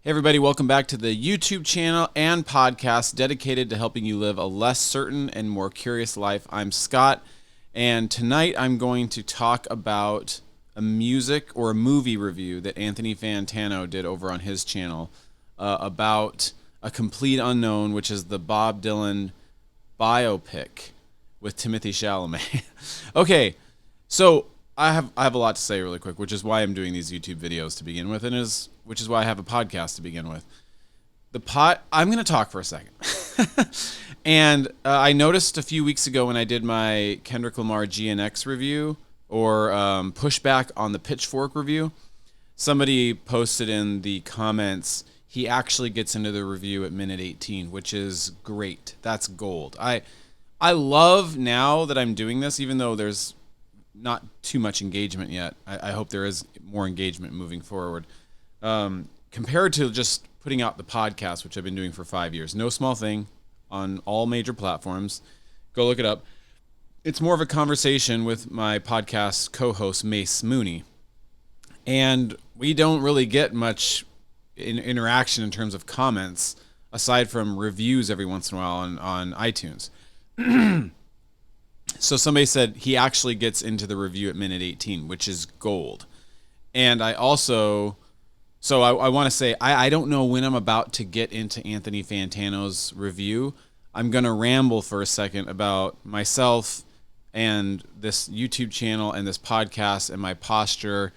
Hey everybody, welcome back to the YouTube channel and podcast dedicated to helping you live a less certain and more curious life. I'm Scott, and tonight I'm going to talk about a music or a movie review that Anthony Fantano did over on his channel about A Complete Unknown, which is the Bob Dylan biopic with Timothy Chalamet. Okay, so I have a lot to say really quick, which is why I'm doing these YouTube videos to begin with, which is why I have a podcast to begin with. I'm going to talk for a second. And I noticed a few weeks ago when I did my Kendrick Lamar GNX review, or pushback on the Pitchfork review, somebody posted in the comments, he actually gets into the review at minute 18, which is great. That's gold. I love now that I'm doing this, even though there's not too much engagement yet. I hope there is more engagement moving forward. Compared to just putting out the podcast, which I've been doing for 5 years. No small thing, on all major platforms. Go look it up. It's more of a conversation with my podcast co-host, Mace Mooney. And we don't really get much interaction in terms of comments, aside from reviews every once in a while on iTunes. So somebody said he actually gets into the review at minute 18, which is gold. And I also... So I want to say, I don't know when I'm about to get into Anthony Fantano's review. I'm going to ramble for a second about myself and this YouTube channel and this podcast and my posture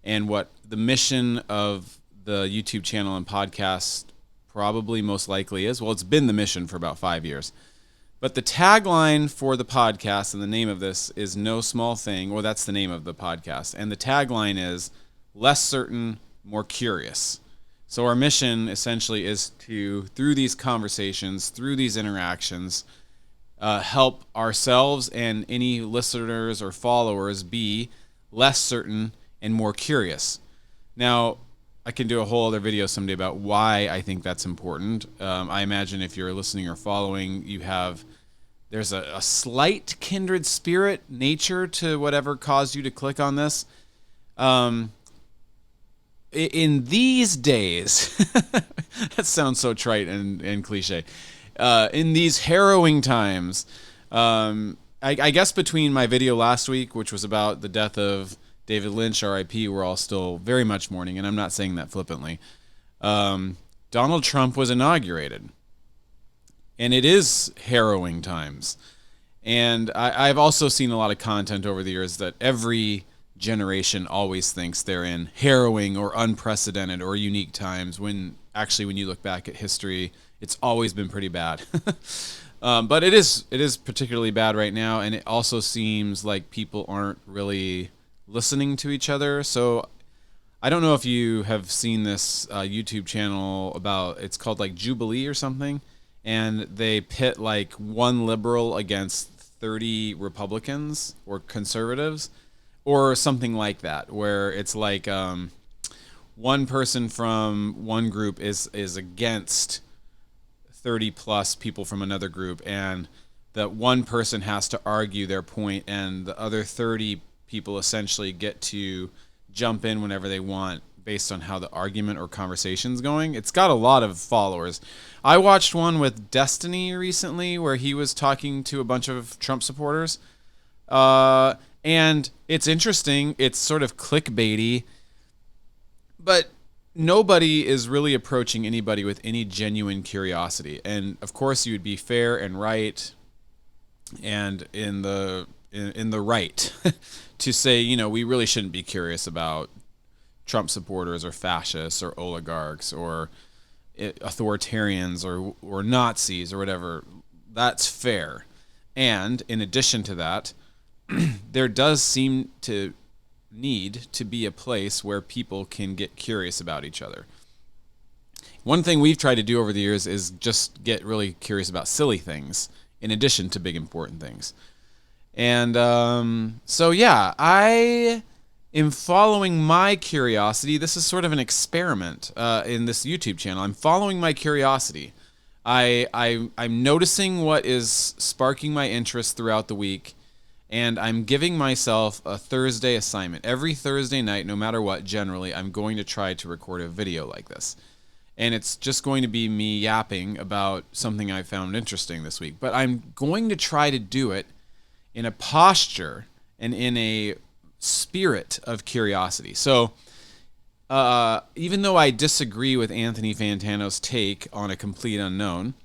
and what the mission of the YouTube channel and podcast probably most likely is. Well, it's been the mission for about 5 years. But the tagline for the podcast and the name of this is No Small Thing. Well, that's the name of the podcast. And the tagline is Less Certain, More Curious. So our mission essentially is to, through these conversations, through these interactions, help ourselves and any listeners or followers be less certain and more curious. Now, I can do a whole other video someday about why I think that's important. I imagine if you're listening or following, there's a slight kindred spirit nature to whatever caused you to click on this. In these days, that sounds so trite and cliche. In these harrowing times, I guess between my video last week, which was about the death of David Lynch, R.I.P., we're all still very much mourning, and I'm not saying that flippantly. Donald Trump was inaugurated, and it is harrowing times. And I've also seen a lot of content over the years that every generation always thinks they're in harrowing or unprecedented or unique times, when actually when you look back at history, it's always been pretty bad. But it is particularly bad right now, and it also seems like people aren't really listening to each other. So I don't know if you have seen this YouTube channel it's called like Jubilee or something, and they pit like one liberal against 30 Republicans or conservatives, or something like that, where it's like one person from one group is against 30 plus people from another group, and that one person has to argue their point, and the other 30 people essentially get to jump in whenever they want based on how the argument or conversation's going. It's got a lot of followers. I watched one with Destiny recently where he was talking to a bunch of Trump supporters. And it's interesting. It's sort of clickbaity, but nobody is really approaching anybody with any genuine curiosity. And of course, you would be fair and right, and in the right to say, we really shouldn't be curious about Trump supporters or fascists or oligarchs or authoritarians or Nazis or whatever. That's fair. And in addition to that, there does seem to need to be a place where people can get curious about each other. One thing we've tried to do over the years is just get really curious about silly things in addition to big important things. And so yeah, I am following my curiosity. This is sort of an experiment in this YouTube channel. I'm following my curiosity. I'm noticing what is sparking my interest throughout the week. And I'm giving myself a Thursday assignment. Every Thursday night, no matter what, generally, I'm going to try to record a video like this. and it's just going to be me yapping about something I found interesting this week. But I'm going to try to do it in a posture and in a spirit of curiosity. So even though I disagree with Anthony Fantano's take on a complete unknown,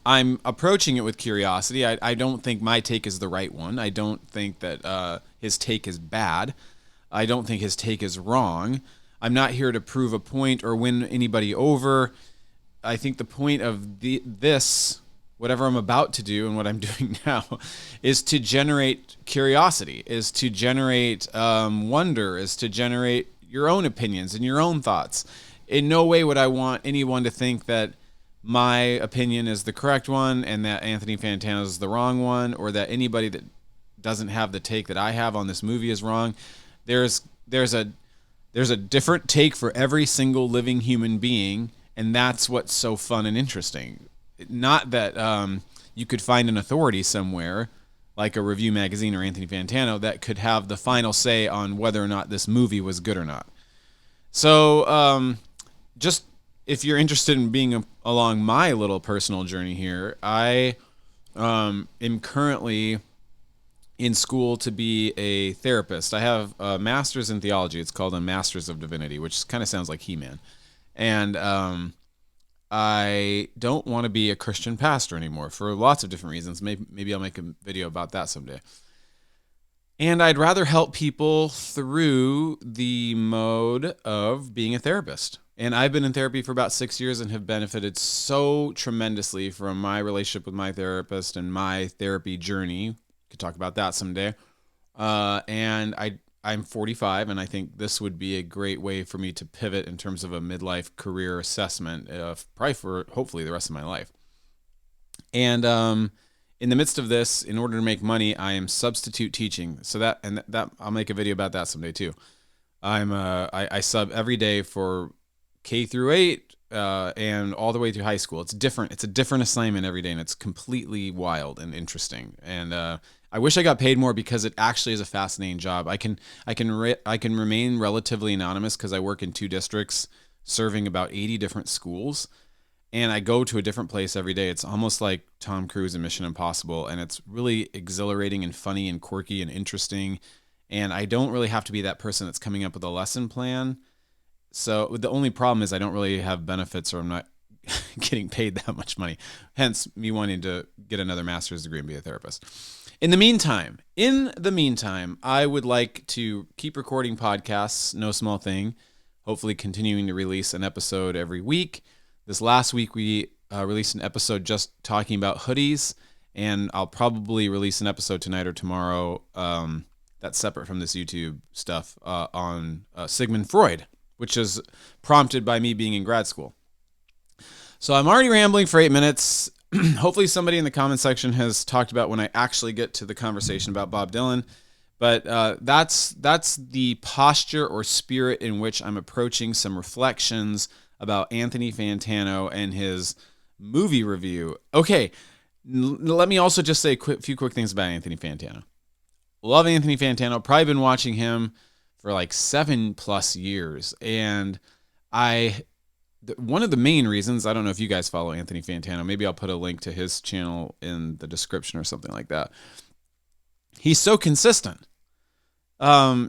I'm approaching it with curiosity. I don't think my take is the right one. I don't think that his take is bad. I don't think his take is wrong. I'm not here to prove a point or win anybody over. I think the point of this, whatever I'm about to do and what I'm doing now, is to generate curiosity, is to generate wonder, is to generate your own opinions and your own thoughts. In no way would I want anyone to think that my opinion is the correct one and that Anthony Fantano is the wrong one, or that anybody that doesn't have the take that I have on this movie is wrong. There's a different take for every single living human being, and that's what's so fun and interesting. Not that you could find an authority somewhere, like a review magazine or Anthony Fantano, that could have the final say on whether or not this movie was good or not. So just if you're interested in being along my little personal journey here, I am currently in school to be a therapist. I have a master's in theology. It's called a Master's of Divinity, which kind of sounds like He-Man. And I don't want to be a Christian pastor anymore for lots of different reasons. Maybe I'll make a video about that someday. And I'd rather help people through the mode of being a therapist. And I've been in therapy for about 6 years and have benefited so tremendously from my relationship with my therapist and my therapy journey. Could talk about that someday. And I'm 45, and I think this would be a great way for me to pivot in terms of a midlife career assessment, probably for hopefully the rest of my life. And in the midst of this, in order to make money, I am substitute teaching. So that I'll make a video about that someday too. I sub every day for K through 8 and all the way through high school. It's different. It's a different assignment every day, and it's completely wild and interesting. And I wish I got paid more because it actually is a fascinating job. I can remain relatively anonymous because I work in 2 districts serving about 80 different schools, and I go to a different place every day. It's almost like Tom Cruise in Mission Impossible, and it's really exhilarating and funny and quirky and interesting. And I don't really have to be that person that's coming up with a lesson plan. So the only problem is I don't really have benefits, or I'm not getting paid that much money. Hence me wanting to get another master's degree and be a therapist. In the meantime, I would like to keep recording podcasts, no small thing, hopefully continuing to release an episode every week. This last week we released an episode just talking about hoodies, and I'll probably release an episode tonight or tomorrow that's separate from this YouTube stuff on Sigmund Freud, which is prompted by me being in grad school. So I'm already rambling for 8 minutes. Hopefully somebody in the comment section has talked about when I actually get to the conversation about Bob Dylan. But that's the posture or spirit in which I'm approaching some reflections about Anthony Fantano and his movie review. Okay, let me also just say a few quick things about Anthony Fantano. Love Anthony Fantano. Probably been watching him for like 7+ years. And one of the main reasons, I don't know if you guys follow Anthony Fantano, maybe I'll put a link to his channel in the description or something like that. He's so consistent.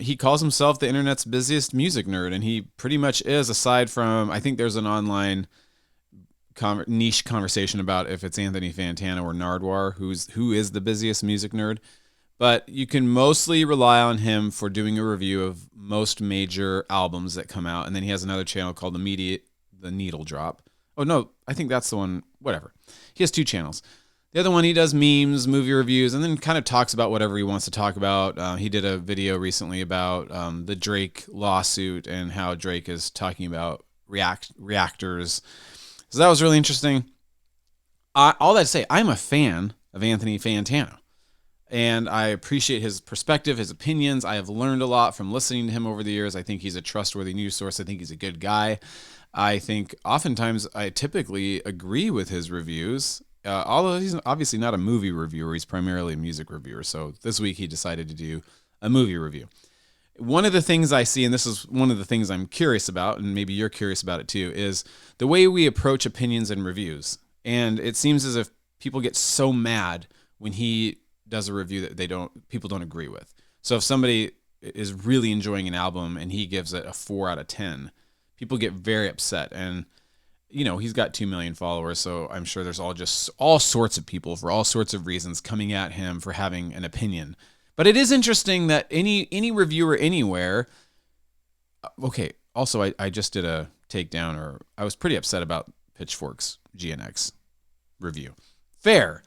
He calls himself the internet's busiest music nerd, and he pretty much is, aside from, I think there's an online niche conversation about if it's Anthony Fantano or Nardwuar, who is the busiest music nerd. But you can mostly rely on him for doing a review of most major albums that come out. And then he has another channel called The Needle Drop. Oh, no, I think that's the one. Whatever. He has 2 channels. The other one, he does memes, movie reviews, and then kind of talks about whatever he wants to talk about. He did a video recently about the Drake lawsuit and how Drake is talking about reactors. So that was really interesting. All that to say, I'm a fan of Anthony Fantano. And I appreciate his perspective, his opinions. I have learned a lot from listening to him over the years. I think he's a trustworthy news source. I think he's a good guy. I think oftentimes I typically agree with his reviews, although he's obviously not a movie reviewer. He's primarily a music reviewer. So this week he decided to do a movie review. One of the things I see, and this is one of the things I'm curious about, and maybe you're curious about it too, is the way we approach opinions and reviews. And it seems as if people get so mad when he does a review that people don't agree with. So if somebody is really enjoying an album and he gives it a 4 out of 10, people get very upset. And he's got 2 million followers, so I'm sure there's all sorts of people for all sorts of reasons coming at him for having an opinion. But it is interesting that any reviewer anywhere. Okay, also I just did a takedown, or I was pretty upset about Pitchfork's GNX review. Fair.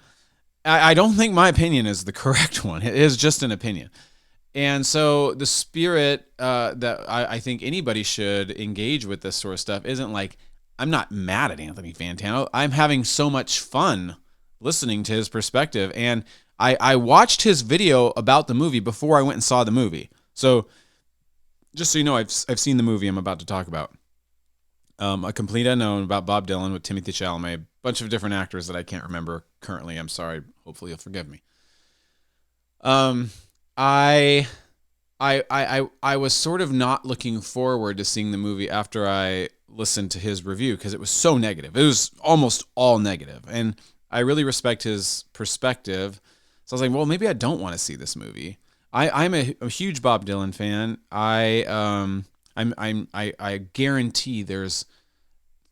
I don't think my opinion is the correct one. It is just an opinion. And so the spirit that I think anybody should engage with this sort of stuff isn't like, I'm not mad at Anthony Fantano. I'm having so much fun listening to his perspective. And I watched his video about the movie before I went and saw the movie. So just so you know, I've seen the movie I'm about to talk about. A Complete Unknown about Bob Dylan with Timothée Chalamet, a bunch of different actors that I can't remember currently. I'm sorry. Hopefully you'll forgive me. I was sort of not looking forward to seeing the movie after I listened to his review because it was so negative. It was almost all negative, and I really respect his perspective. So I was like, well, maybe I don't want to see this movie. I'm a huge Bob Dylan fan. I guarantee there's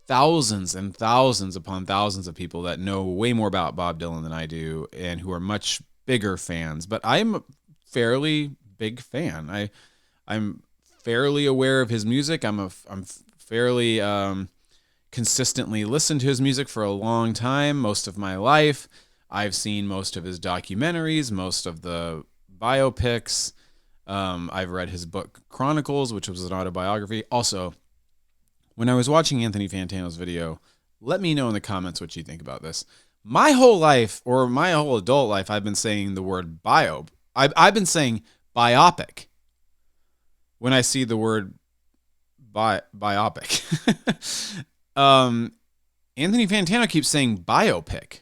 thousands and thousands upon thousands of people that know way more about Bob Dylan than I do, and who are much bigger fans. But I'm a fairly big fan. I'm fairly aware of his music. I'm fairly consistently listened to his music for a long time, most of my life. I've seen most of his documentaries, most of the biopics. I've read his book Chronicles, which was an autobiography. Also, when I was watching Anthony Fantano's video, let me know in the comments what you think about this. My whole life, or my whole adult life, I've been saying the word I've been saying biopic when I see the word biopic. Anthony Fantano keeps saying biopic.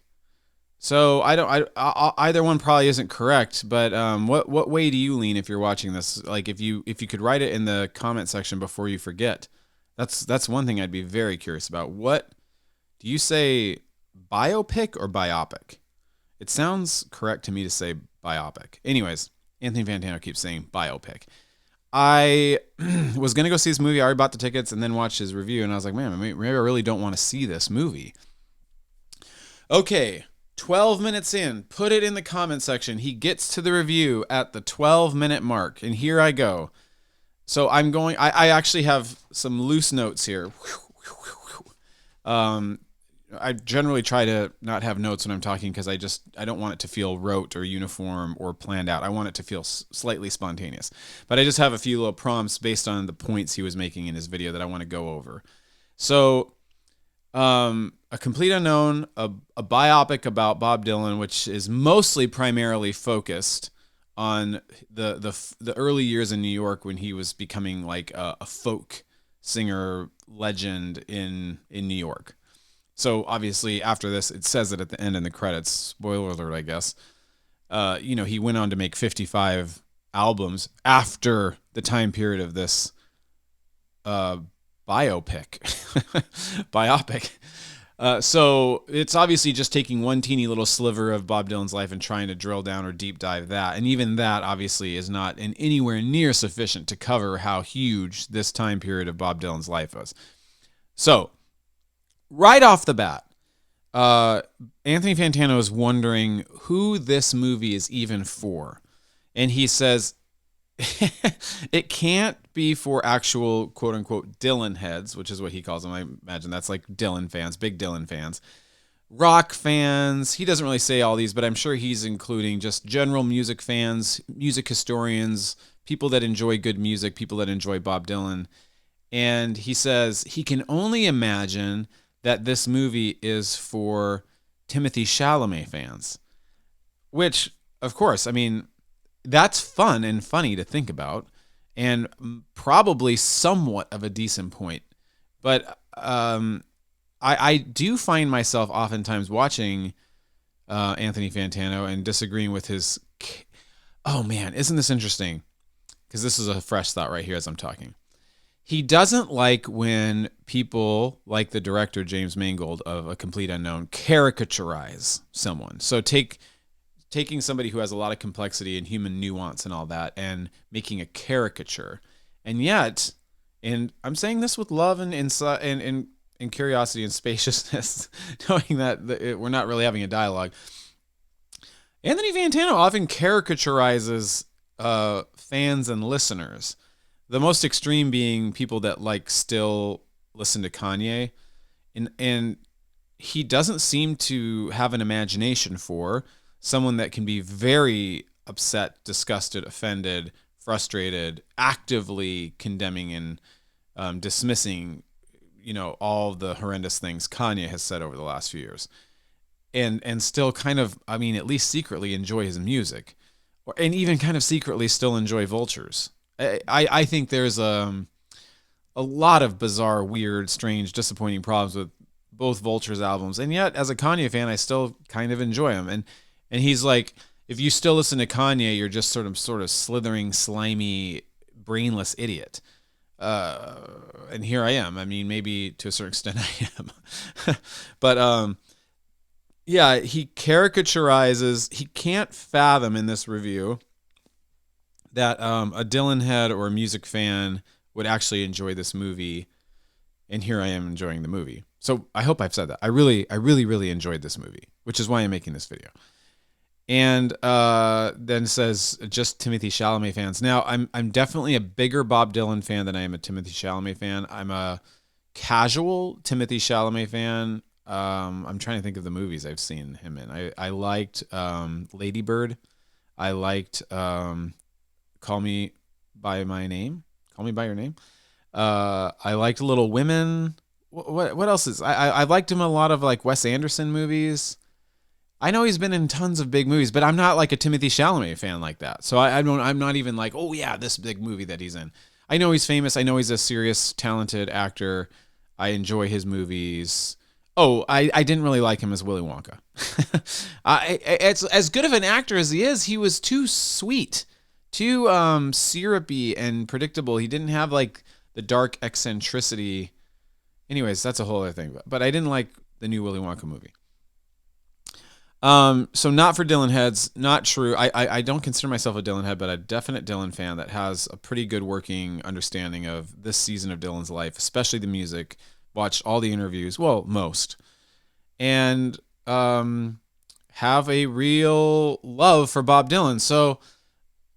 So either one probably isn't correct, but what way do you lean if you're watching this? Like if you could write it in the comment section before you forget. That's one thing I'd be very curious about. What do you say, biopic or biopic? It sounds correct to me to say biopic. Anyways, Anthony Fantano keeps saying biopic. I was going to go see this movie. I already bought the tickets and then watched his review, and I was like, man, maybe I really don't want to see this movie. Okay, 12 minutes in. Put it in the comment section. He gets to the review at the 12-minute mark, and here I go. So I actually have some loose notes here. I generally try to not have notes when I'm talking because I don't want it to feel rote or uniform or planned out. I want it to feel slightly spontaneous. But I just have a few little prompts based on the points he was making in his video that I want to go over. So, A Complete Unknown, a biopic about Bob Dylan, which is mostly primarily focused on the early years in New York when he was becoming like a folk singer legend in New York. So obviously after this, it says it at the end in the credits, spoiler alert, I guess, he went on to make 55 albums after the time period of this biopic. So it's obviously just taking one teeny little sliver of Bob Dylan's life and trying to drill down or deep dive that. And even that obviously is not anywhere near sufficient to cover how huge this time period of Bob Dylan's life was. So right off the bat, Anthony Fantano is wondering who this movie is even for. And he says, it can't be for actual quote unquote Dylan heads, which is what he calls them. I imagine that's like Dylan fans, big Dylan fans, rock fans. He doesn't really say all these, but I'm sure he's including just general music fans, music historians, people that enjoy good music, people that enjoy Bob Dylan. And he says he can only imagine that this movie is for Timothée Chalamet fans, which, of course, I mean, that's fun and funny to think about, and probably somewhat of a decent point. But I do find myself oftentimes watching Anthony Fantano and disagreeing with his... Oh, man, isn't this interesting? because this is a fresh thought right here as I'm talking. He doesn't like when people like the director James Mangold of A Complete Unknown caricaturize someone. So taking somebody who has a lot of complexity and human nuance and all that and making a caricature. And yet, and I'm saying this with love and insight and curiosity and spaciousness, knowing that we're not really having a dialogue. Anthony Fantano often caricaturizes fans and listeners. The most extreme being people that like still listen to Kanye, and he doesn't seem to have an imagination for someone that can be very upset, disgusted, offended, frustrated, actively condemning and dismissing, all the horrendous things Kanye has said over the last few years, and still kind of, I mean, at least secretly enjoy his music, and even kind of secretly still enjoy Vultures. I think there's a lot of bizarre, weird, strange, disappointing problems with both Vultures albums, and yet as a Kanye fan, I still kind of enjoy him. And he's like, if you still listen to Kanye, you're just sort of slithering, slimy, brainless idiot. And here I am. I mean, maybe to a certain extent I am, but yeah, he caricaturizes. He can't fathom in this review that a Dylan head or a music fan would actually enjoy this movie, and here I am enjoying the movie. So I hope I've said that. I really, really enjoyed this movie, which is why I'm making this video. And then says, just Timothée Chalamet fans. Now, I'm definitely a bigger Bob Dylan fan than I am a Timothée Chalamet fan. I'm a casual Timothée Chalamet fan. I'm trying to think of the movies I've seen him in. I liked Lady Bird. I liked Call Me by My Name. Call Me by Your Name. I liked Little Women. What else is? I liked him a lot of like Wes Anderson movies. I know he's been in tons of big movies, but I'm not like a Timothée Chalamet fan like that. So I'm not even like, oh yeah, this big movie that he's in. I know he's famous. I know he's a serious, talented actor. I enjoy his movies. Oh, I didn't really like him as Willy Wonka. It's as good of an actor as he was too sweet, too syrupy and predictable. He didn't have like the dark eccentricity. Anyways, that's a whole other thing. But I didn't like the new Willy Wonka movie. So not for Dylan heads, not true. I don't consider myself a Dylan head, but a definite Dylan fan that has a pretty good working understanding of this season of Dylan's life, especially the music. Watched all the interviews, well, most, and have a real love for Bob Dylan. So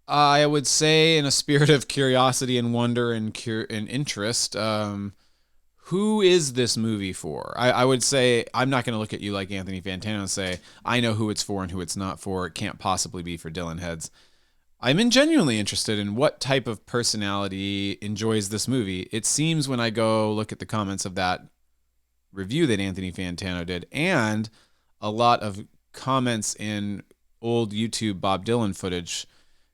I would say, in a spirit of curiosity and wonder and interest, who is this movie for? I would say, I'm not going to look at you like Anthony Fantano and say, I know who it's for and who it's not for. It can't possibly be for Dylan heads. I'm genuinely interested in what type of personality enjoys this movie. It seems when I go look at the comments of that review that Anthony Fantano did, and a lot of comments in old YouTube Bob Dylan footage,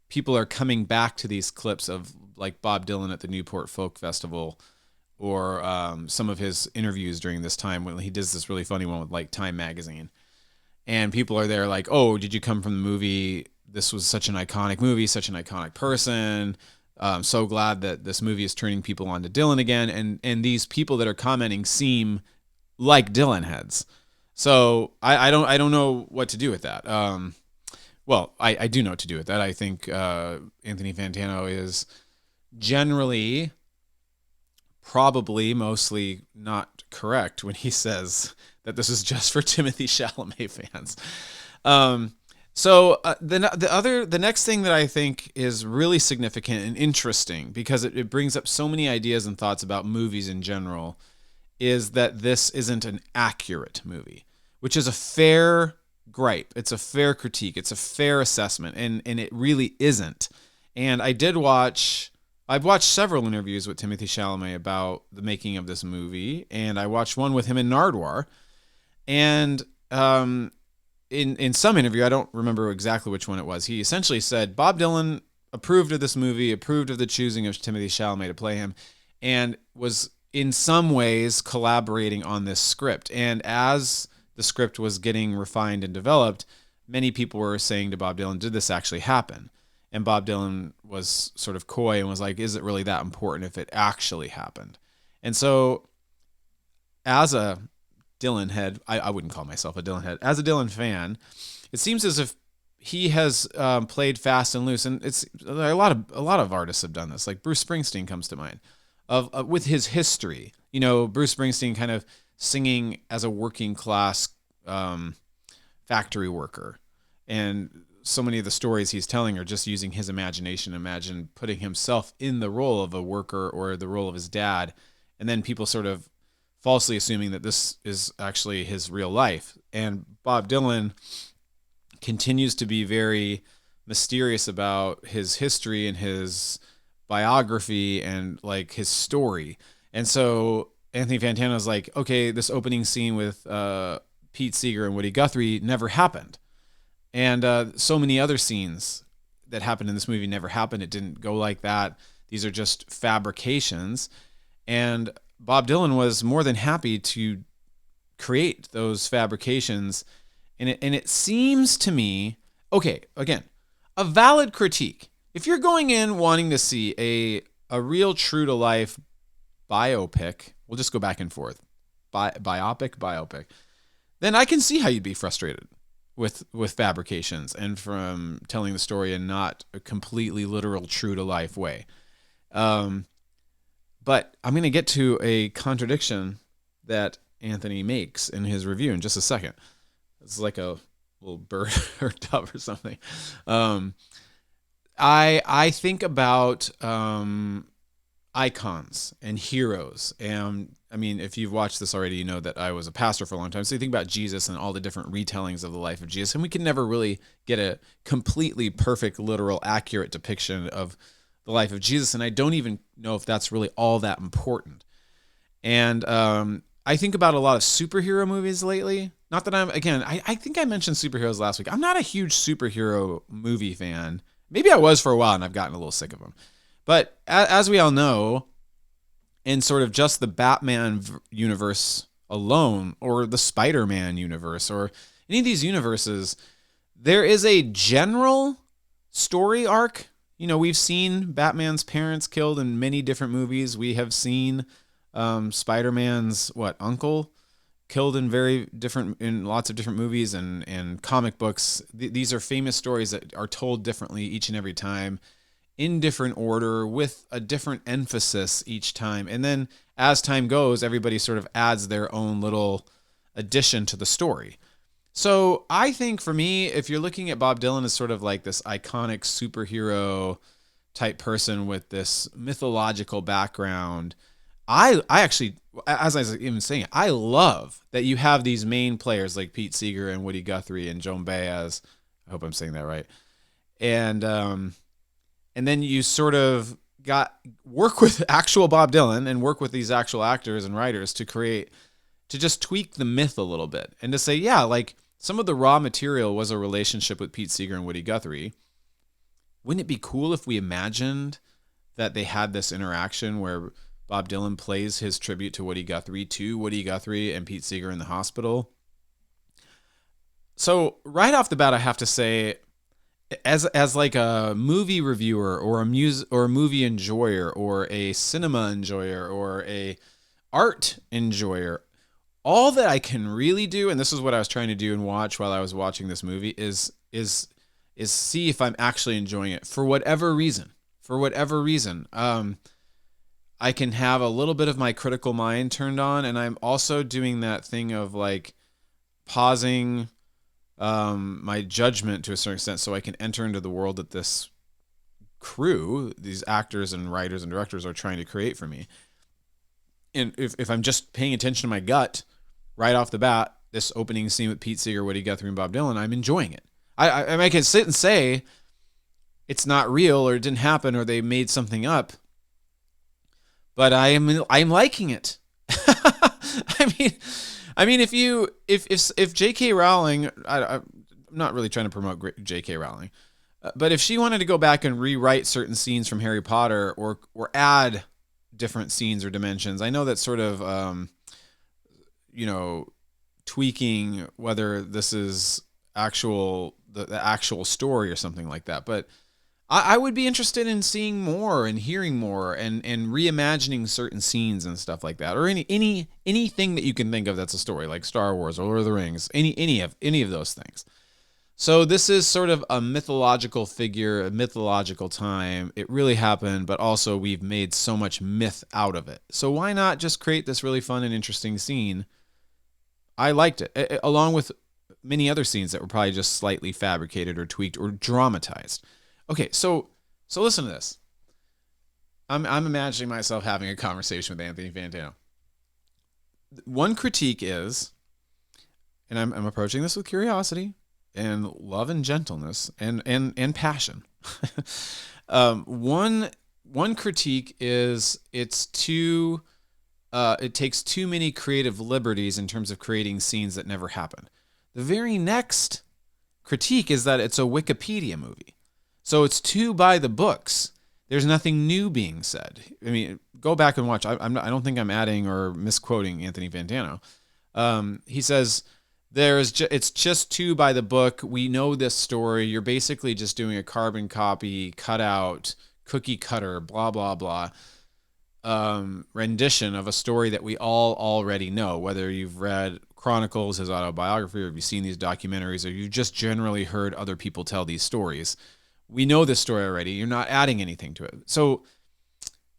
people are coming back to these clips of like Bob Dylan at the Newport Folk Festival, or some of his interviews during this time when he does this really funny one with like Time Magazine. And people are there like, oh, did you come from the movie? This was such an iconic movie, such an iconic person. I'm so glad that this movie is turning people on to Dylan again. And these people that are commenting seem like Dylan heads. So I don't know what to do with that. Well, I do know what to do with that. I think Anthony Fantano is generally probably mostly not correct when he says that this is just for Timothée Chalamet fans. So the next thing that I think is really significant and interesting, because it brings up so many ideas and thoughts about movies in general, is that this isn't an accurate movie, which is a fair gripe. It's a fair critique. It's a fair assessment, and it really isn't. And I've watched several interviews with Timothée Chalamet about the making of this movie, and I watched one with him in Nardwuar, and in some interview, I don't remember exactly which one it was, he essentially said Bob Dylan approved of this movie, approved of the choosing of Timothée Chalamet to play him, and was in some ways collaborating on this script. And as the script was getting refined and developed, many people were saying to Bob Dylan, did this actually happen? And Bob Dylan was sort of coy and was like, is it really that important if it actually happened? And so as a Dylan head, I wouldn't call myself a Dylan head, as a Dylan fan, it seems as if he has played fast and loose, and it's a lot of artists have done this. Like Bruce Springsteen comes to mind, with his history. You know, Bruce Springsteen kind of singing as a working class factory worker, and so many of the stories he's telling are just using his imagination. Imagine putting himself in the role of a worker or the role of his dad, and then people sort of falsely assuming that this is actually his real life. And Bob Dylan continues to be very mysterious about his history and his biography and like his story. And so Anthony Fantano is like, okay, this opening scene with Pete Seeger and Woody Guthrie never happened. And so many other scenes that happened in this movie never happened. It didn't go like that. These are just fabrications. And Bob Dylan was more than happy to create those fabrications. And it seems to me, okay, again, a valid critique. If you're going in wanting to see a real true to life biopic, we'll just go back and forth, biopic, then I can see how you'd be frustrated with fabrications and from telling the story in not a completely literal true to life way. But I'm going to get to a contradiction that Anthony makes in his review in just a second. It's like a little bird or dove or something. I think about icons and heroes. And I mean, if you've watched this already, you know that I was a pastor for a long time. So you think about Jesus and all the different retellings of the life of Jesus. And we can never really get a completely perfect, literal, accurate depiction of the life of Jesus. And I don't even know if that's really all that important. And I think about a lot of superhero movies lately. Not that I think I mentioned superheroes last week. I'm not a huge superhero movie fan. Maybe I was for a while and I've gotten a little sick of them. But as we all know, in sort of just the Batman universe alone, or the Spider-Man universe, or any of these universes, there is a general story arc. You know, we've seen Batman's parents killed in many different movies. We have seen Spider-Man's uncle killed in lots of different movies and comic books. These are famous stories that are told differently each and every time, in different order, with a different emphasis each time. And then as time goes, everybody sort of adds their own little addition to the story. So I think for me, if you're looking at Bob Dylan as sort of like this iconic superhero type person with this mythological background, I actually, as I was even saying, I love that you have these main players like Pete Seeger and Woody Guthrie and Joan Baez. I hope I'm saying that right. And then you sort of work with actual Bob Dylan and work with these actual actors and writers to just tweak the myth a little bit and to say, yeah, like some of the raw material was a relationship with Pete Seeger and Woody Guthrie. Wouldn't it be cool if we imagined that they had this interaction where Bob Dylan plays his tribute to Woody Guthrie and Pete Seeger in the hospital? So right off the bat, I have to say, as like a movie reviewer or a movie enjoyer or a cinema enjoyer or a art enjoyer, all that I can really do, and this is what I was trying to do and watch while I was watching this movie, is see if I'm actually enjoying it for whatever reason. I can have a little bit of my critical mind turned on, and I'm also doing that thing of like pausing my judgment to a certain extent so I can enter into the world that this crew, these actors and writers and directors, are trying to create for me. And if I'm just paying attention to my gut right off the bat, this opening scene with Pete Seeger, Woody Guthrie, and Bob Dylan, I'm enjoying it. I can sit and say it's not real or it didn't happen or they made something up, but I'm liking it. I mean, if J.K. Rowling, I'm not really trying to promote J.K. Rowling, but if she wanted to go back and rewrite certain scenes from Harry Potter or add different scenes or dimensions, I know that's sort of tweaking whether this is the actual story or something like that. But I would be interested in seeing more and hearing more and reimagining certain scenes and stuff like that, or anything that you can think of that's a story, like Star Wars or Lord of the Rings, any of those things. So this is sort of a mythological figure, a mythological time. It really happened, but also we've made so much myth out of it. So why not just create this really fun and interesting scene? I liked it, along with many other scenes that were probably just slightly fabricated or tweaked or dramatized. Okay, so listen to this. I'm imagining myself having a conversation with Anthony Fantano. One critique is, and I'm approaching this with curiosity and love and gentleness and passion. One critique is it takes too many creative liberties in terms of creating scenes that never happened. The very next critique is that it's a Wikipedia movie. So it's too by the books. There's nothing new being said. I mean, go back and watch. I don't think I'm adding or misquoting Anthony Fantano. He says it's just too by the book. We know this story. You're basically just doing a carbon copy, cutout, cookie cutter, blah blah blah, rendition of a story that we all already know. Whether you've read Chronicles, his autobiography, or you've seen these documentaries, or you've just generally heard other people tell these stories. We know this story already. You're not adding anything to it. So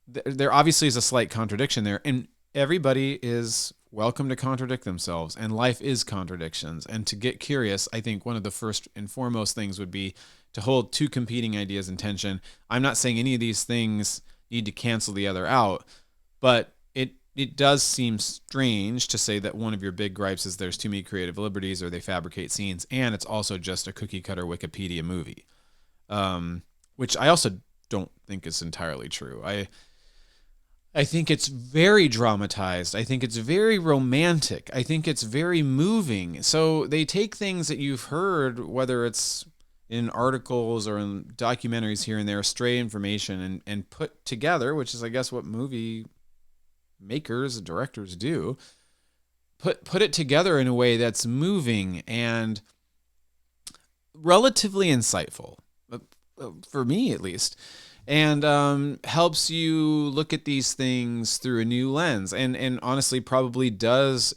there obviously is a slight contradiction there, and everybody is welcome to contradict themselves, and life is contradictions. And to get curious, I think one of the first and foremost things would be to hold two competing ideas in tension. I'm not saying any of these things need to cancel the other out, but it does seem strange to say that one of your big gripes is there's too many creative liberties or they fabricate scenes, and it's also just a cookie cutter Wikipedia movie, which I also don't think is entirely true. I think it's very dramatized. I think it's very romantic. I think it's very moving. So they take things that you've heard, whether it's in articles or in documentaries here and there, stray information, and put together, which is, I guess, what movie makers, directors do. Put it together in a way that's moving and relatively insightful, for me at least, and helps you look at these things through a new lens, and honestly probably does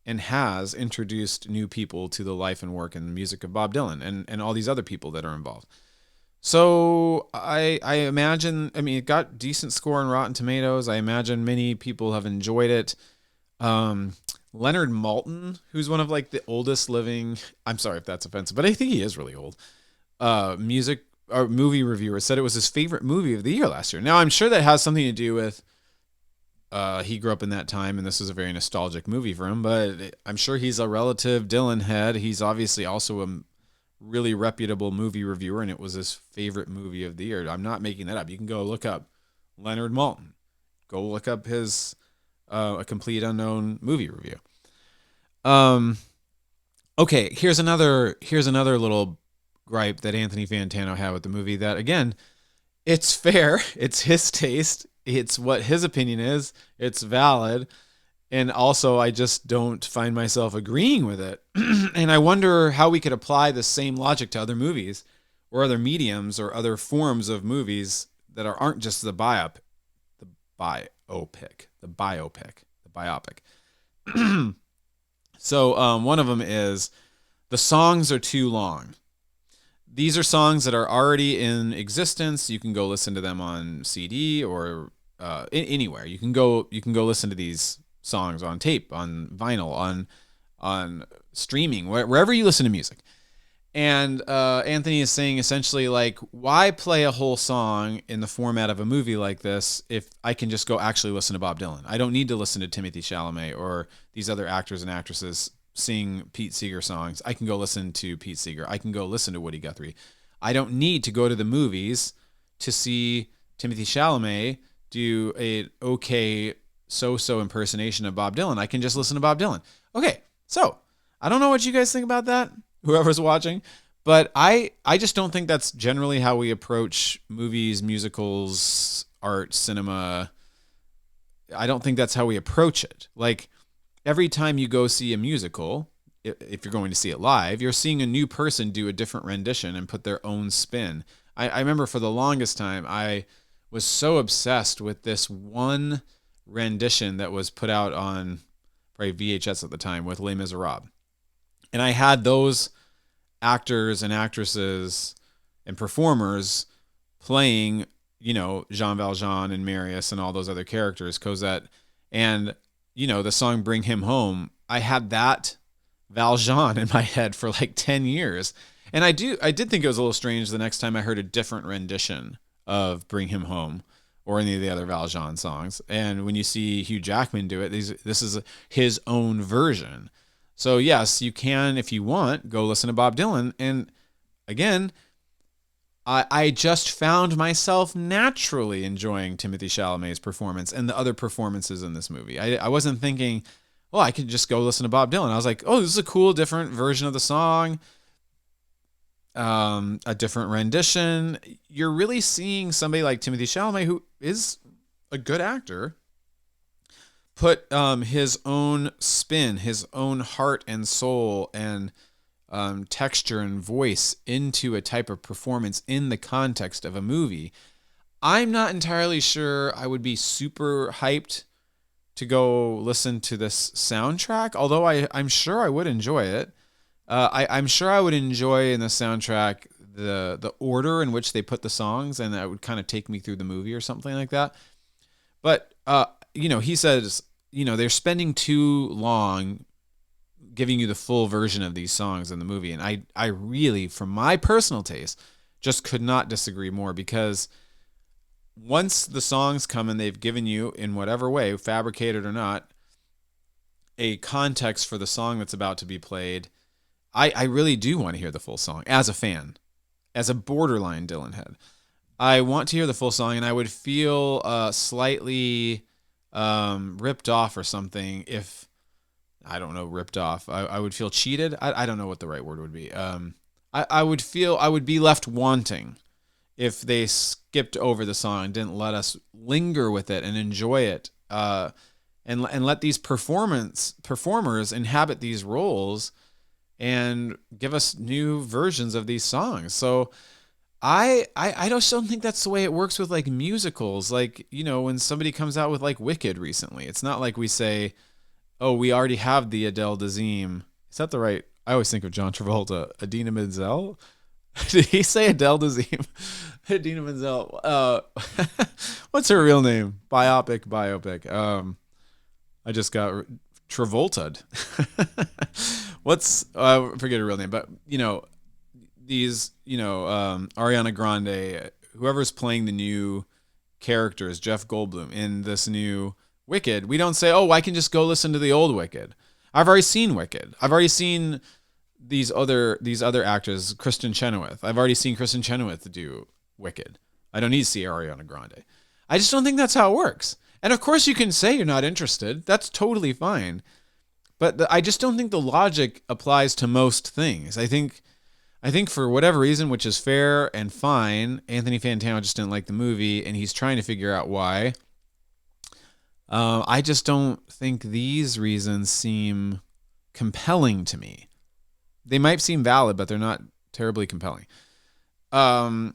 and has introduced new people to the life and work and music of Bob Dylan and all these other people that are involved. So I imagine, I mean, it got decent score on Rotten Tomatoes. I imagine many people have enjoyed it. Leonard Maltin, who's one of like the oldest living, I'm sorry if that's offensive, but I think he is really old, music or movie reviewer, said it was his favorite movie of the year last year. Now I'm sure that has something to do with he grew up in that time and this is a very nostalgic movie for him, but I'm sure he's a relative Dylan head. He's obviously also a really reputable movie reviewer, and it was his favorite movie of the year. I'm not making that up. You can go look up Leonard Maltin. Go look up his A Complete Unknown movie review. Okay, here's another little gripe that Anthony Fantano had with the movie, that again, it's fair, it's his taste, it's what his opinion is, it's valid, and also I just don't find myself agreeing with it. And I wonder how we could apply the same logic to other movies or other mediums or other forms of movies that aren't just the biopic. So one of them is the songs are too long. These are songs that are already in existence. You can go listen to them on CD or anywhere. You can go listen to these songs on tape, on vinyl, on streaming, wherever you listen to music. And Anthony is saying essentially, like, why play a whole song in the format of a movie like this if I can just go actually listen to Bob Dylan? I don't need to listen to Timothée Chalamet or these other actors and actresses sing Pete Seeger songs. I can go listen to Pete Seeger. I can go listen to Woody Guthrie. I don't need to go to the movies to see Timothée Chalamet do a okay so-so impersonation of Bob Dylan. I can just listen to Bob Dylan. Okay, so I don't know what you guys think about that, whoever's watching, but I just don't think that's generally how we approach movies, musicals, art, cinema. I don't think that's how we approach it. Like, every time you go see a musical, if you're going to see it live, you're seeing a new person do a different rendition and put their own spin. I remember for the longest time, I was so obsessed with this one rendition that was put out on probably VHS at the time with Les Miserables. And I had those actors and actresses and performers playing, Jean Valjean and Marius and all those other characters, Cosette, and, the song Bring Him Home. I had that Valjean in my head for like 10 years. And I did think it was a little strange the next time I heard a different rendition of Bring Him Home or any of the other Valjean songs. And when you see Hugh Jackman do it, this is his own version. So yes, you can, if you want, go listen to Bob Dylan. And again, I just found myself naturally enjoying Timothée Chalamet's performance and the other performances in this movie. I wasn't thinking, oh, I could just go listen to Bob Dylan. I was like, oh, this is a cool, different version of the song, a different rendition. You're really seeing somebody like Timothée Chalamet, who is a good actor, put his own spin, his own heart and soul and texture and voice into a type of performance in the context of a movie. I'm not entirely sure I would be super hyped to go listen to this soundtrack, although I'm sure I would enjoy it. I'm sure I would enjoy in the soundtrack the order in which they put the songs, and that would kind of take me through the movie or something like that. But, he says, they're spending too long giving you the full version of these songs in the movie. And I really, from my personal taste, just could not disagree more, because once the songs come and they've given you, in whatever way, fabricated or not, a context for the song that's about to be played, I really do want to hear the full song as a fan, as a borderline Dylan head. I want to hear the full song, and I would feel slightly ripped off or something if, I don't know, ripped off. I would feel cheated. I don't know what the right word would be. I would be left wanting if they skipped over the song and didn't let us linger with it and enjoy it, and let these performers inhabit these roles and give us new versions of these songs. So I just don't think that's the way it works with like musicals. Like, when somebody comes out with like Wicked recently, it's not like we say, oh, we already have the Adele Dazeem. Is that the right? I always think of John Travolta. Idina Menzel? Did he say Adele Dazeem? Idina Menzel. What's her real name? Biopic. I just got Travolta'd. I forget her real name, but, these, Ariana Grande, whoever's playing the new characters, Jeff Goldblum, in this new Wicked, we don't say, oh, I can just go listen to the old Wicked. I've already seen Wicked. I've already seen these other actors, Kristen Chenoweth. I've already seen Kristen Chenoweth do Wicked. I don't need to see Ariana Grande. I just don't think that's how it works. And of course you can say you're not interested. That's totally fine. But I just don't think the logic applies to most things. I think for whatever reason, which is fair and fine, Anthony Fantano just didn't like the movie, and he's trying to figure out why. I just don't think these reasons seem compelling to me. They might seem valid, but they're not terribly compelling. The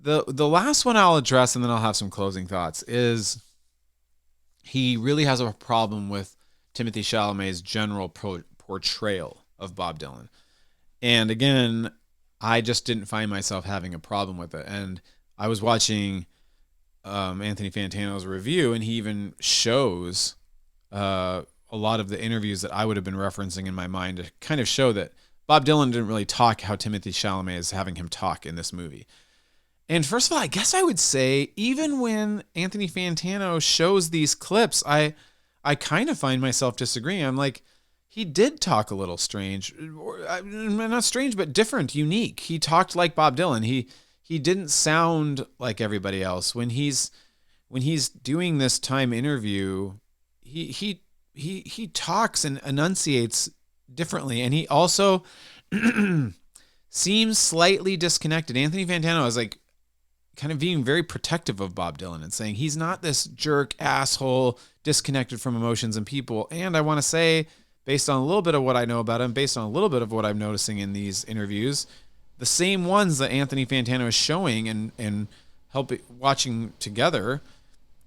last one I'll address, and then I'll have some closing thoughts, is he really has a problem with Timothée Chalamet's general portrayal of Bob Dylan. And again, I just didn't find myself having a problem with it. And I was watching Anthony Fantano's review, and he even shows a lot of the interviews that I would have been referencing in my mind to kind of show that Bob Dylan didn't really talk how Timothée Chalamet is having him talk in this movie. And first of all, I guess I would say, even when Anthony Fantano shows these clips, I kind of find myself disagreeing. I'm like, he did talk a little strange, not strange, but different, unique. He talked like Bob Dylan. He didn't sound like everybody else. When he's doing this Time interview, he talks and enunciates differently, and he also seems slightly disconnected. Anthony Fantano is like kind of being very protective of Bob Dylan and saying he's not this jerk asshole disconnected from emotions and people. And I want to say, based on a little bit of what I know about him, based on a little bit of what I'm noticing in these interviews, the same ones that Anthony Fantano is showing and helping watching together,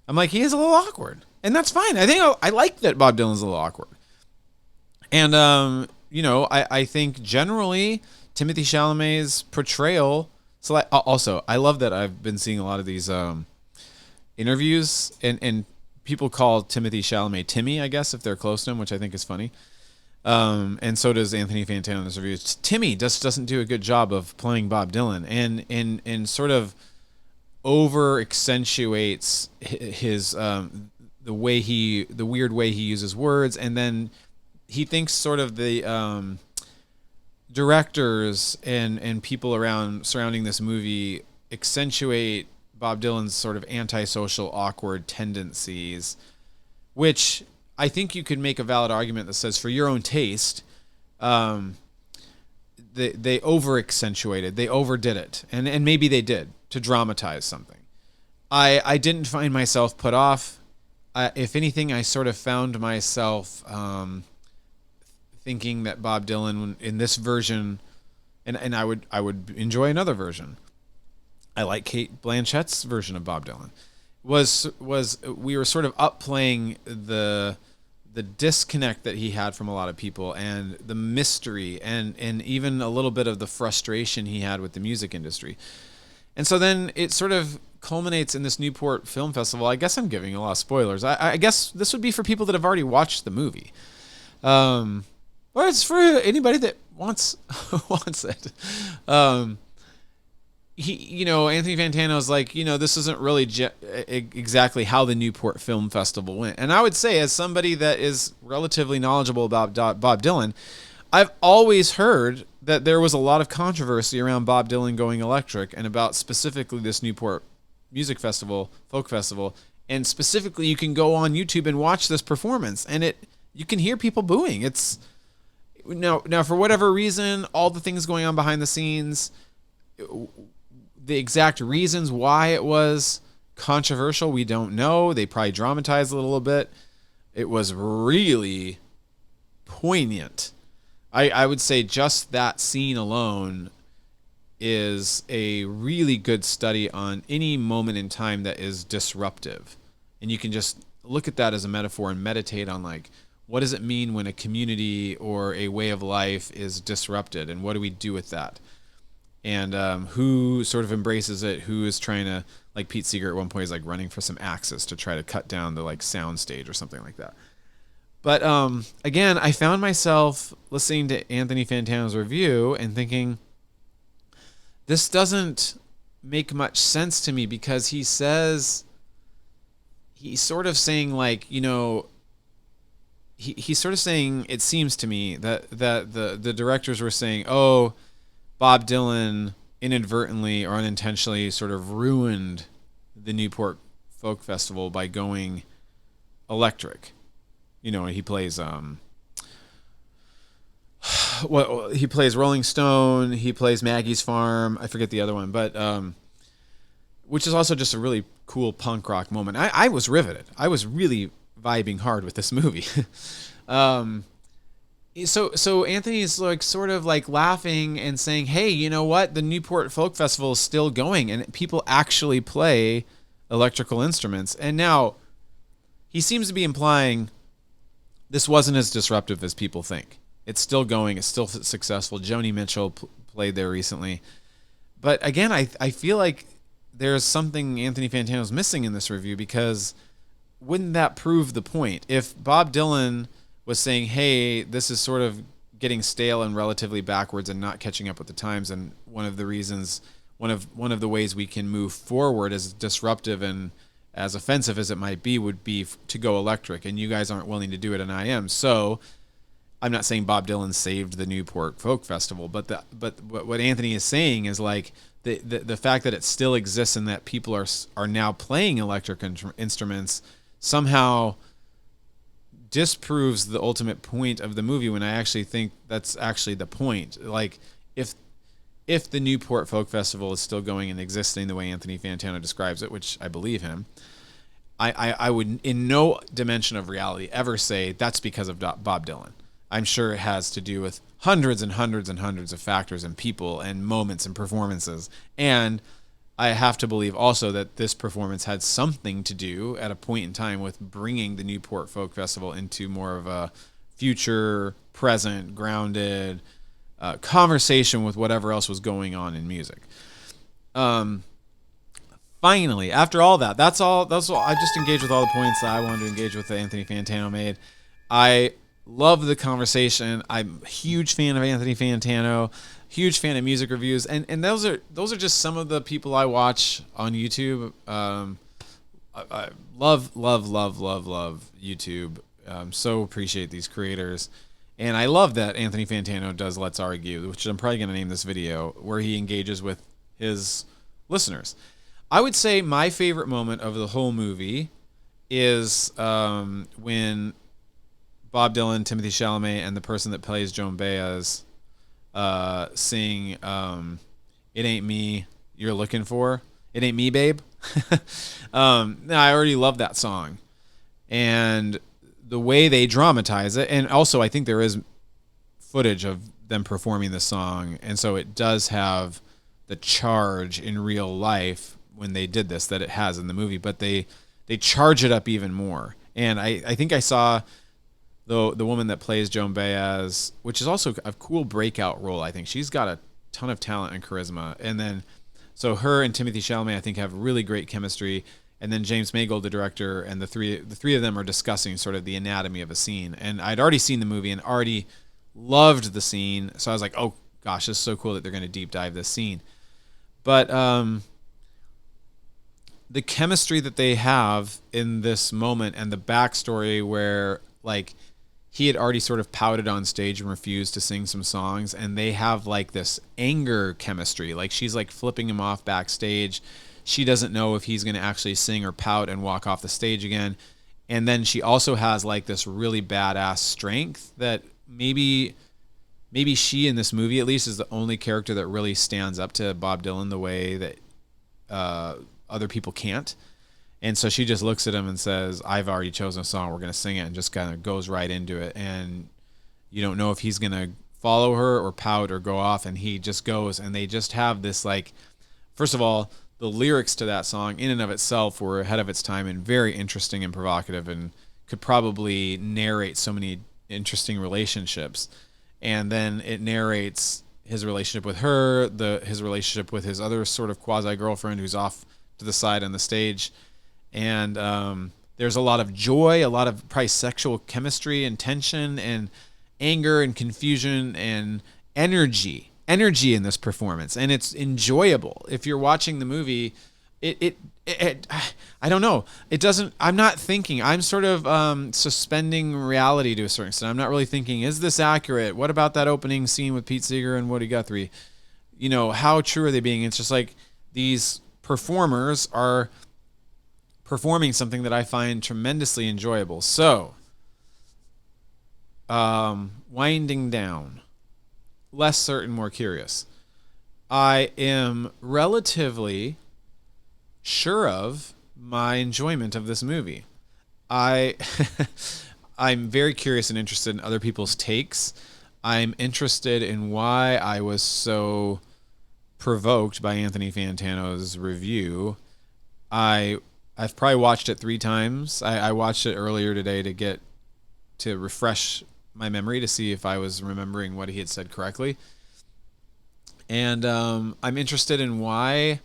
I'm like, he is a little awkward, and that's fine. I think I like that Bob Dylan's a little awkward, and I think generally Timothée Chalamet's portrayal. So also, I love that I've been seeing a lot of these interviews, and people call Timothée Chalamet Timmy, I guess, if they're close to him, which I think is funny. And so does Anthony Fantano in this review. Timmy just doesn't do a good job of playing Bob Dylan, and sort of over accentuates his the weird way he uses words, and then he thinks sort of the directors and people around surrounding this movie accentuate Bob Dylan's sort of antisocial, awkward tendencies, which I think you could make a valid argument that says, for your own taste, they over accentuated, they overdid it, and maybe they did to dramatize something. I didn't find myself put off. If anything, I sort of found myself thinking that Bob Dylan in this version, and I would enjoy another version. I like Kate Blanchett's version of Bob Dylan. Was we were sort of upplaying the disconnect that he had from a lot of people, and the mystery, and even a little bit of the frustration he had with the music industry. And so then it sort of culminates in this Newport Film Festival. I guess I'm giving a lot of spoilers. I guess this would be for people that have already watched the movie. Or it's for anybody that wants it. Anthony Fantano's like, this isn't really exactly how the Newport Film Festival went. And I would say, as somebody that is relatively knowledgeable about Bob Dylan, I've always heard that there was a lot of controversy around Bob Dylan going electric, and about specifically this Newport Music Festival, Folk Festival. And specifically, you can go on YouTube and watch this performance, and you can hear people booing. It's now for whatever reason, all the things going on behind the scenes, the exact reasons why it was controversial, we don't know. They probably dramatized it a little bit. It was really poignant. I would say just that scene alone is a really good study on any moment in time that is disruptive. And you can just look at that as a metaphor and meditate on, like, what does it mean when a community or a way of life is disrupted, and what do we do with that? And who sort of embraces it, who is trying to, like Pete Seeger at one point is like running for some axes to try to cut down the like sound stage or something like that. But again, I found myself listening to Anthony Fantano's review and thinking, this doesn't make much sense to me, because he's sort of saying, like, he's sort of saying, it seems to me that the directors were saying, oh, Bob Dylan inadvertently or unintentionally sort of ruined the Newport Folk Festival by going electric. He plays he plays Rolling Stone, he plays Maggie's Farm, I forget the other one, but which is also just a really cool punk rock moment. I was riveted. I was really vibing hard with this movie. So Anthony's like sort of like laughing and saying, hey, you know what? The Newport Folk Festival is still going, and people actually play electrical instruments. And now he seems to be implying this wasn't as disruptive as people think. It's still going. It's still successful. Joni Mitchell played there recently. But again, I feel like there's something Anthony Fantano's missing in this review, because wouldn't that prove the point? If Bob Dylan was saying, hey, this is sort of getting stale and relatively backwards and not catching up with the times, and one of the ways we can move forward as disruptive and as offensive as it might be would be to go electric, and you guys aren't willing to do it, and I am. So I'm not saying Bob Dylan saved the Newport Folk Festival, but what Anthony is saying is, like, the fact that it still exists and that people are now playing electric instruments somehow disproves the ultimate point of the movie, when I actually think that's actually the point. Like, if the Newport Folk Festival is still going and existing the way Anthony Fantano describes it, which I believe him, I would in no dimension of reality ever say that's because of Bob Dylan. I'm sure it has to do with hundreds and hundreds and hundreds of factors and people and moments and performances. And I have to believe also that this performance had something to do at a point in time with bringing the Newport Folk Festival into more of a future, present, grounded conversation with whatever else was going on in music. Finally, after all that, that's all. I just engaged with all the points that I wanted to engage with that Anthony Fantano made. I love the conversation. I'm a huge fan of Anthony Fantano, huge fan of music reviews, and those are just some of the people I watch on YouTube. I love YouTube. So appreciate these creators, and I love that Anthony Fantano does Let's Argue, which I'm probably going to name this video, where he engages with his listeners. I would say my favorite moment of the whole movie is when Bob Dylan, Timothy Chalamet, and the person that plays Joan Baez sing "It Ain't Me You're Looking For." It ain't me, babe. I already love that song, and the way they dramatize it, and also I think there is footage of them performing the song, and so it does have the charge in real life when they did this that it has in the movie, but they charge it up even more. And I think I saw the woman that plays Joan Baez, which is also a cool breakout role. I think she's got a ton of talent and charisma. And then so her and Timothy Chalamet, I think, have really great chemistry. And then James Mangold, the director, and the three of them are discussing sort of the anatomy of a scene. And I'd already seen the movie and already loved the scene, so I was like, oh gosh, this is so cool that they're going to deep dive this scene. But the chemistry that they have in this moment and the backstory where, like, he had already sort of pouted on stage and refused to sing some songs, and they have like this anger chemistry. Like, she's like flipping him off backstage. She doesn't know if he's going to actually sing or pout and walk off the stage again. And then she also has like this really badass strength that maybe she in this movie at least is the only character that really stands up to Bob Dylan the way that other people can't. And so she just looks at him and says, I've already chosen a song, we're going to sing it, and just kind of goes right into it. And you don't know if he's going to follow her or pout or go off, and he just goes. And they just have this, like, first of all, the lyrics to that song in and of itself were ahead of its time and very interesting and provocative and could probably narrate so many interesting relationships. And then it narrates his relationship with her, his relationship with his other sort of quasi-girlfriend who's off to the side on the stage. And there's a lot of joy, a lot of probably sexual chemistry and tension and anger and confusion and energy in this performance. And it's enjoyable. If you're watching the movie, I don't know. It doesn't, I'm not thinking, I'm sort of suspending reality to a certain extent. I'm not really thinking, is this accurate? What about that opening scene with Pete Seeger and Woody Guthrie? You know, how true are they being? It's just like these performers are performing something that I find tremendously enjoyable. So, winding down, less certain, more curious. I am relatively sure of my enjoyment of this movie. I'm very curious and interested in other people's takes. I'm interested in why I was so provoked by Anthony Fantano's review. I've probably watched it 3 times. I watched it earlier today to refresh my memory to see if I was remembering what he had said correctly. And I'm interested in why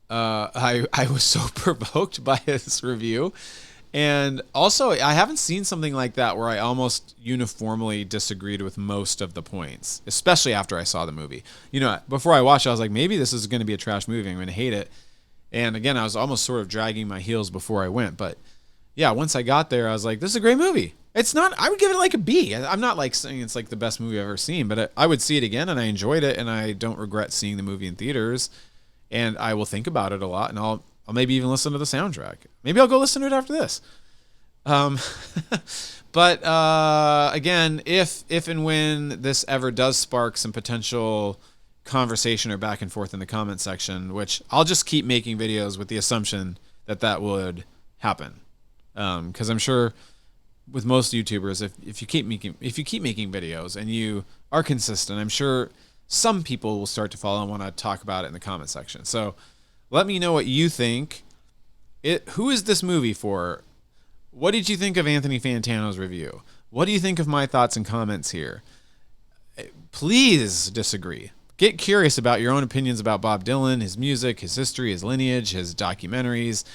I was so provoked by his review. And also, I haven't seen something like that where I almost uniformly disagreed with most of the points, especially after I saw the movie. You know, before I watched it, I was like, maybe this is going to be a trash movie. I'm going to hate it. And again, I was almost sort of dragging my heels before I went. But yeah, once I got there, I was like, this is a great movie. It's not, I would give it like a B. I'm not like saying it's like the best movie I've ever seen, but I would see it again and I enjoyed it, and I don't regret seeing the movie in theaters. And I will think about it a lot, and I'll maybe even listen to the soundtrack. Maybe I'll go listen to it after this. But again, if and when this ever does spark some potential conversation or back and forth in the comment section, which I'll just keep making videos with the assumption that would happen. Because I'm sure with most YouTubers, if you keep making videos and you are consistent, I'm sure some people will start to follow and want to talk about it in the comment section. So let me know what you think. Who is this movie for? What did you think of Anthony Fantano's review? What do you think of my thoughts and comments here? Please disagree. Get curious about your own opinions about Bob Dylan, his music, his history, his lineage, his documentaries,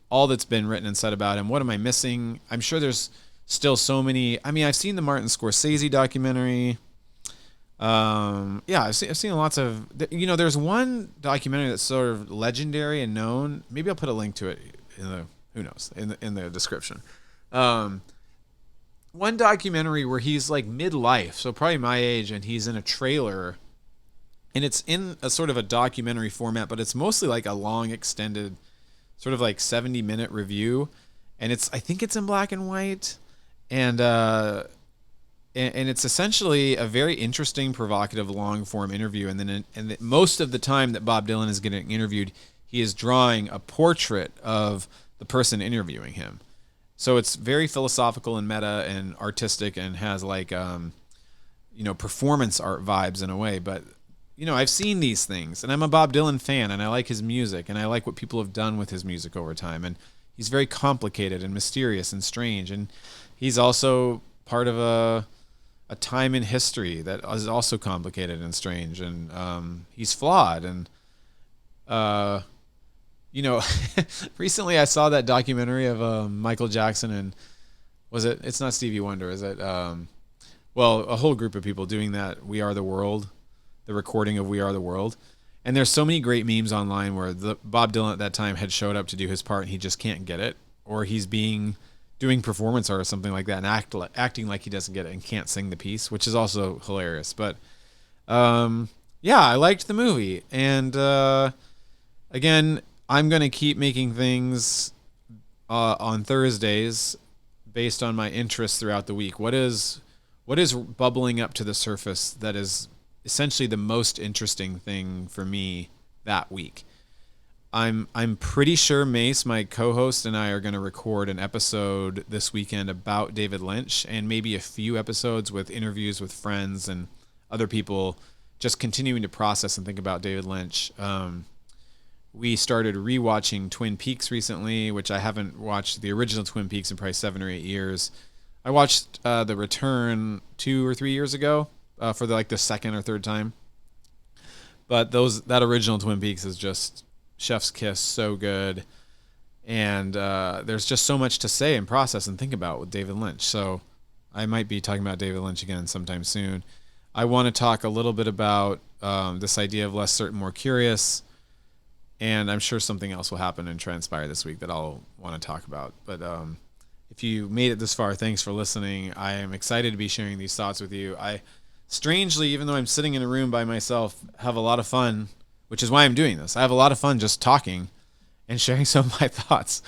all that's been written and said about him. What am I missing? I'm sure there's still so many. I mean, I've seen the Martin Scorsese documentary. Yeah, I've seen lots of. There's one documentary that's sort of legendary and known. Maybe I'll put a link to it in the in the description. One documentary where he's like midlife, so probably my age, and he's in a trailer, and it's in a sort of a documentary format, but it's mostly like a long, extended, sort of like 70-minute review, and I think it's in black and white, and it's essentially a very interesting, provocative, long-form interview, and most of the time that Bob Dylan is getting interviewed, he is drawing a portrait of the person interviewing him. So it's very philosophical and meta and artistic and has like, performance art vibes in a way. But, I've seen these things, and I'm a Bob Dylan fan, and I like his music, and I like what people have done with his music over time. And he's very complicated and mysterious and strange. And he's also part of a time in history that is also complicated and strange. And he's flawed. And, recently I saw that documentary of Michael Jackson and it's not Stevie Wonder, is it? A whole group of people doing that We Are the World, the recording of We Are the World. And there's so many great memes online where Bob Dylan at that time had showed up to do his part and he just can't get it, or he's doing performance art or something like that and acting like he doesn't get it and can't sing the piece, which is also hilarious. But I liked the movie, and again, I'm going to keep making things on Thursdays based on my interests throughout the week. What is bubbling up to the surface that is essentially the most interesting thing for me that week? I'm pretty sure Mace, my co-host, and I are going to record an episode this weekend about David Lynch, and maybe a few episodes with interviews with friends and other people, just continuing to process and think about David Lynch. We started rewatching Twin Peaks recently, which I haven't watched the original Twin Peaks in probably 7 or 8 years. I watched The Return 2 or 3 years ago for the second or third time. But that original Twin Peaks is just chef's kiss, so good. And there's just so much to say and process and think about with David Lynch. So I might be talking about David Lynch again sometime soon. I want to talk a little bit about this idea of less certain, more curious. And I'm sure something else will happen and transpire this week that I'll want to talk about. But if you made it this far, thanks for listening. I am excited to be sharing these thoughts with you. I, strangely, even though I'm sitting in a room by myself, have a lot of fun, which is why I'm doing this. I have a lot of fun just talking and sharing some of my thoughts.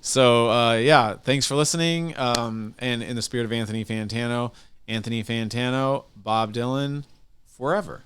So, thanks for listening. And in the spirit of Anthony Fantano, Bob Dylan, forever.